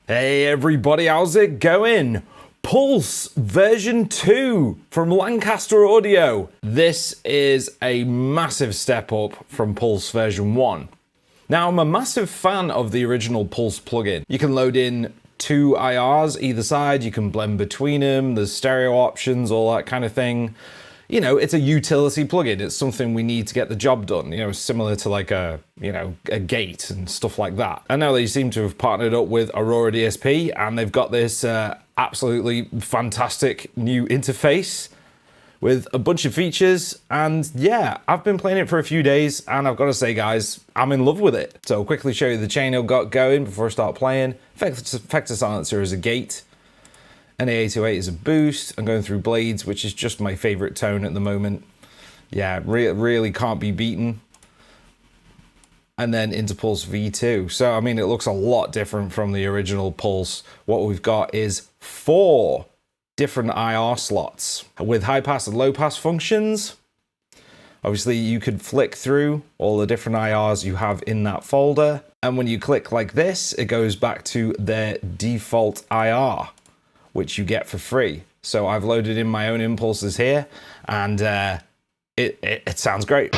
Hey everybody, how's it going? Pulse version 2 from Lancaster Audio. This is a massive step up from Pulse version 1. Now, I'm a massive fan of the original Pulse plugin. You can load in 2 IRs either side, you can blend between them, there's stereo options, all that kind of thing. You know, it's a utility plugin. It's something we need to get the job done, you know, similar to like a gate and stuff like that. I know they seem to have partnered up with Aurora DSP and they've got this absolutely fantastic new interface with a bunch of features. And yeah, I've been playing it for a few days and I've got to say, guys, I'm in love with it. So I'll quickly show you the chain I've got going before I start playing. Effector silencer is a gate. NA808 is a boost. I'm going through Blades, which is just my favorite tone at the moment. Yeah, really can't be beaten. And then into Pulse V2. So, I mean, it looks a lot different from the original Pulse. What we've got is 4 different IR slots with high pass and low pass functions. Obviously, you could flick through all the different IRs you have in that folder. And when you click like this, it goes back to their default IR, which you get for free. So I've loaded in my own impulses here, and it sounds great.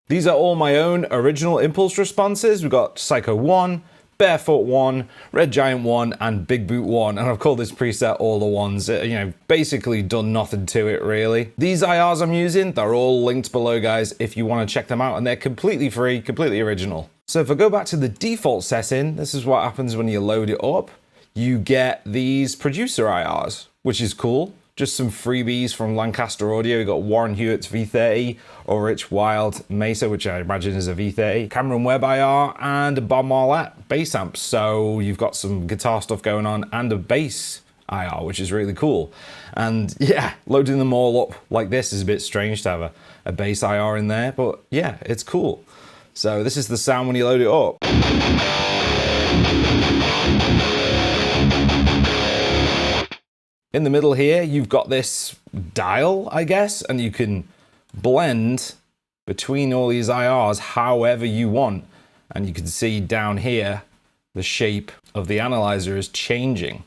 These are all my own original impulse responses. We've got Psycho 1, Barefoot 1, Red Giant 1, and Big Boot 1. And I've called this preset all the ones. You know, basically done nothing to it, really. These IRs I'm using, they're all linked below, guys, if you want to check them out. And they're completely free, completely original. So if I go back to the default setting, this is what happens when you load it up. You get these producer IRs, which is cool. Just some freebies from Lancaster Audio. You got Warren Hewitt's V30, Ulrich Wild Mesa, which I imagine is a V30, Cameron Webb IR, and Bob Marlette bass amps. So you've got some guitar stuff going on and a bass IR, which is really cool. And yeah, loading them all up like this is a bit strange to have a bass IR in there, but yeah, it's cool. So this is the sound when you load it up. In the middle here, you've got this dial, I guess, and you can blend between all these IRs however you want. And you can see down here, the shape of the analyzer is changing.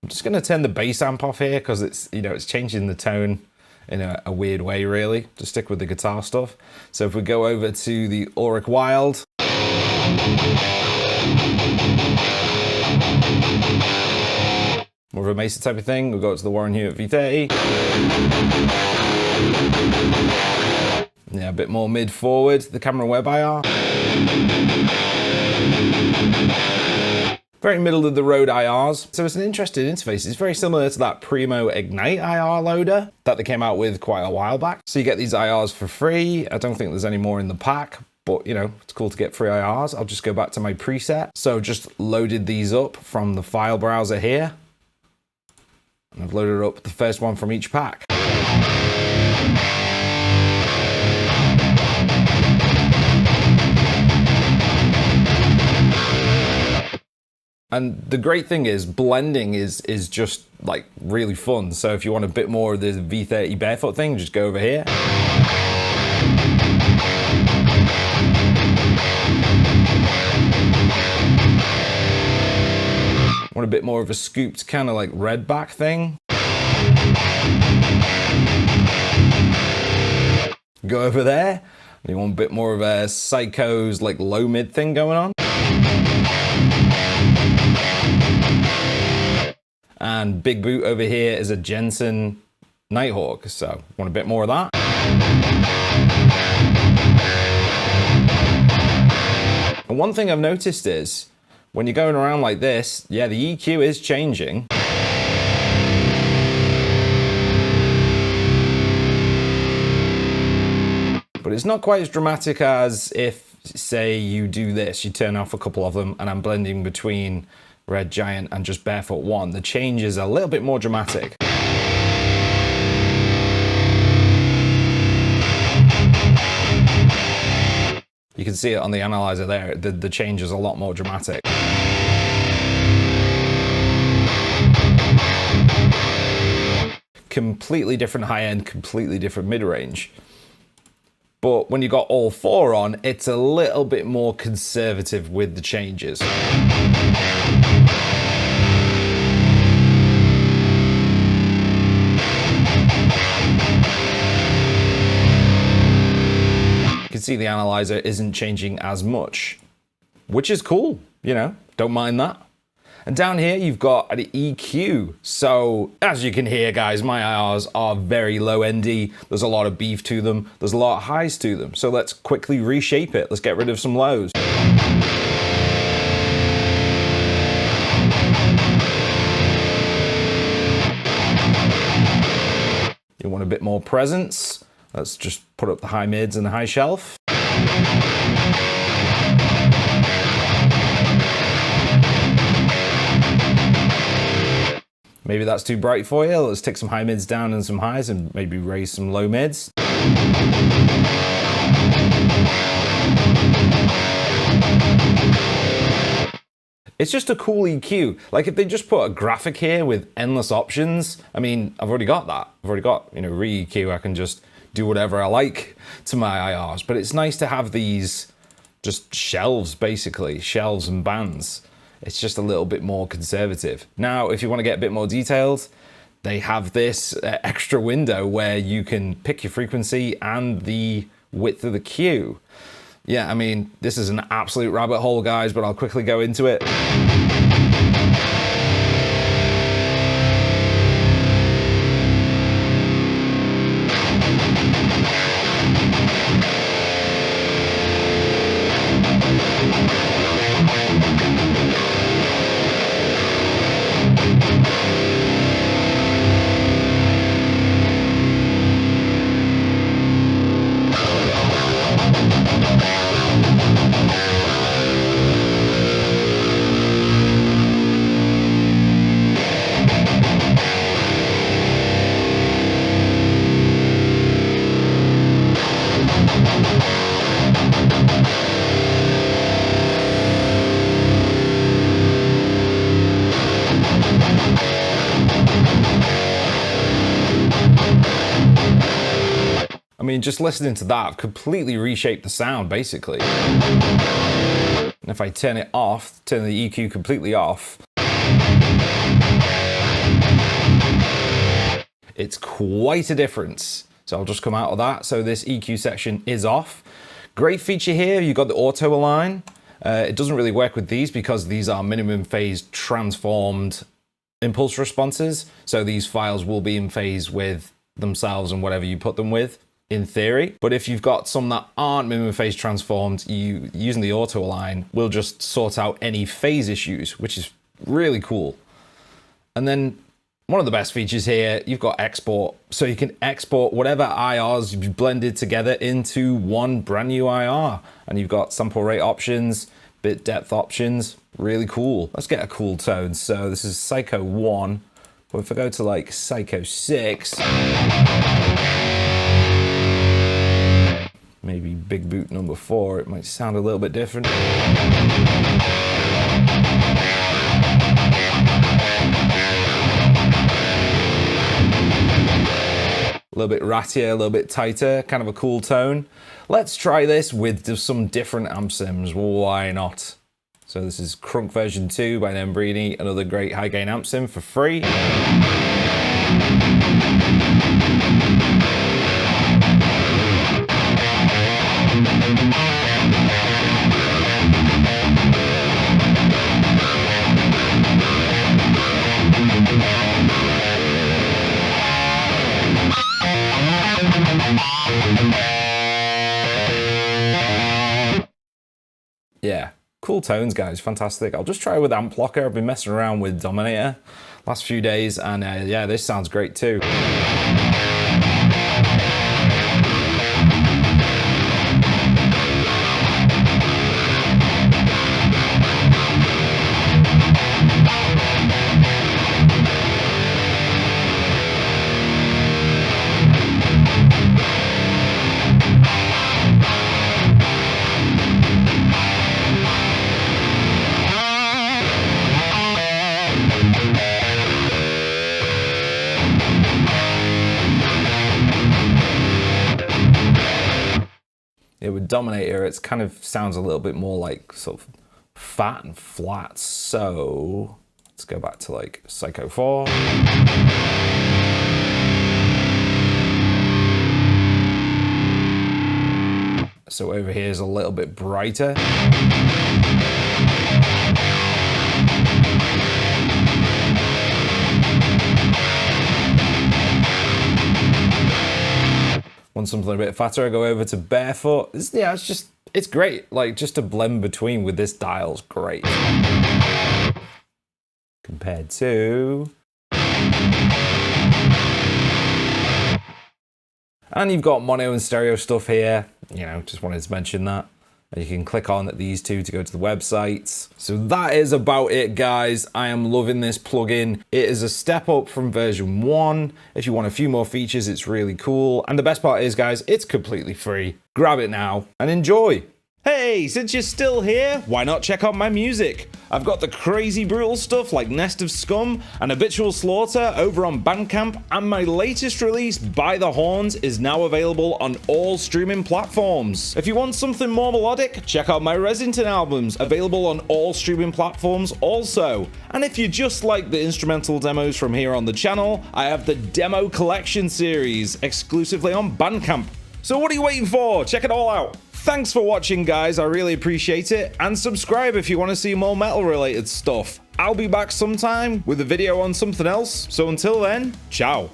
I'm just going to turn the bass amp off here because it's, you know, it's changing the tone in a weird way, really, to stick with the guitar stuff. So if we go over to the Ulrich Wild, more of a Mesa type of thing. We'll go to the Warren Hewitt V30. Yeah, a bit more mid-forward. The Cameron Webb IR. Very middle of the road IRs. So it's an interesting interface. It's very similar to that Primo Ignite IR loader that they came out with quite a while back. So you get these IRs for free. I don't think there's any more in the pack, but you know, it's cool to get free IRs. I'll just go back to my preset. So just loaded these up from the file browser here. And I've loaded up the first one from each pack. And the great thing is blending is just like really fun. So if you want a bit more of the V30 Barefoot thing, just go over here. Want a bit more of a scooped kind of like red back thing. Go over there. You want a bit more of a Psycho's like low mid thing going on. And Big Boot over here is a Jensen Nighthawk. So want a bit more of that. And one thing I've noticed is when you're going around like this, yeah, the EQ is changing. But it's not quite as dramatic as if, say, you do this, you turn off a couple of them, and I'm blending between Red Giant and just Barefoot 1. The change is a little bit more dramatic. You can see it on the analyzer there, the change is a lot more dramatic. Completely different high end, completely different mid range. But when you got all 4 on, it's a little bit more conservative with the changes. You can see the analyzer isn't changing as much, which is cool, you know, don't mind that. And down here, you've got an EQ. So as you can hear, guys, my IRs are very low endy. There's a lot of beef to them. There's a lot of highs to them. So let's quickly reshape it. Let's get rid of some lows. You want a bit more presence? Let's just put up the high mids and the high shelf. Maybe that's too bright for you. Let's take some high mids down and some highs and maybe raise some low mids. It's just a cool EQ. Like if they just put a graphic here with endless options, I mean, I've already got that. I've already got, you know, re-EQ. I can just do whatever I like to my IRs. But it's nice to have these just shelves, basically, shelves and bands. It's just a little bit more conservative. Now, if you want to get a bit more detailed, they have this extra window where you can pick your frequency and the width of the cue. Yeah, I mean, this is an absolute rabbit hole, guys, but I'll quickly go into it. I mean, just listening to that, I've completely reshaped the sound, basically. And if I turn it off, turn the EQ completely off, it's quite a difference. So I'll just come out of that. So this EQ section is off. Great feature here, you've got the auto align. It doesn't really work with these because these are minimum phase transformed impulse responses. So these files will be in phase with themselves and whatever you put them with, in theory. But if you've got some that aren't minimum phase transformed, using the auto align will just sort out any phase issues, which is really cool. And then one of the best features here, you've got export. So you can export whatever IRs you've blended together into one brand new IR. And you've got sample rate options, bit depth options, really cool. Let's get a cool tone. So this is Psycho 1. But if I go to like Psycho 6, maybe Big Boot number 4, it might sound a little bit different. A little bit rattier, a little bit tighter, kind of a cool tone. Let's try this with just some different amp sims, why not? So this is Crunk version 2 by Nembrini, another great high gain amp sim for free. Yeah, cool tones, guys, fantastic. I'll just try with Amp Locker. I've been messing around with Dominator last few days, and yeah, this sounds great too. with Dominator, it kind of sounds a little bit more like sort of fat and flat. So let's go back to like Psycho 4. So over here is a little bit brighter. Want something a bit fatter, I go over to Barefoot. It's great. Like, just to blend between with this dial's great. Compared to... And you've got mono and stereo stuff here. You know, just wanted to mention that. And you can click on these two to go to the websites. So that is about it, guys. I am loving this plugin. It is a step up from version 1. If you want a few more features, it's really cool. And the best part is, guys, it's completely free. Grab it now and enjoy. Hey, since you're still here, why not check out my music? I've got the crazy brutal stuff like Nest of Scum and Habitual Slaughter over on Bandcamp, and my latest release, By the Horns, is now available on all streaming platforms. If you want something more melodic, check out my Resinton albums, available on all streaming platforms also. And if you just like the instrumental demos from here on the channel, I have the Demo Collection series, exclusively on Bandcamp. So what are you waiting for? Check it all out. Thanks for watching, guys, I really appreciate it, and subscribe if you want to see more metal related stuff. I'll be back sometime with a video on something else, so until then, ciao.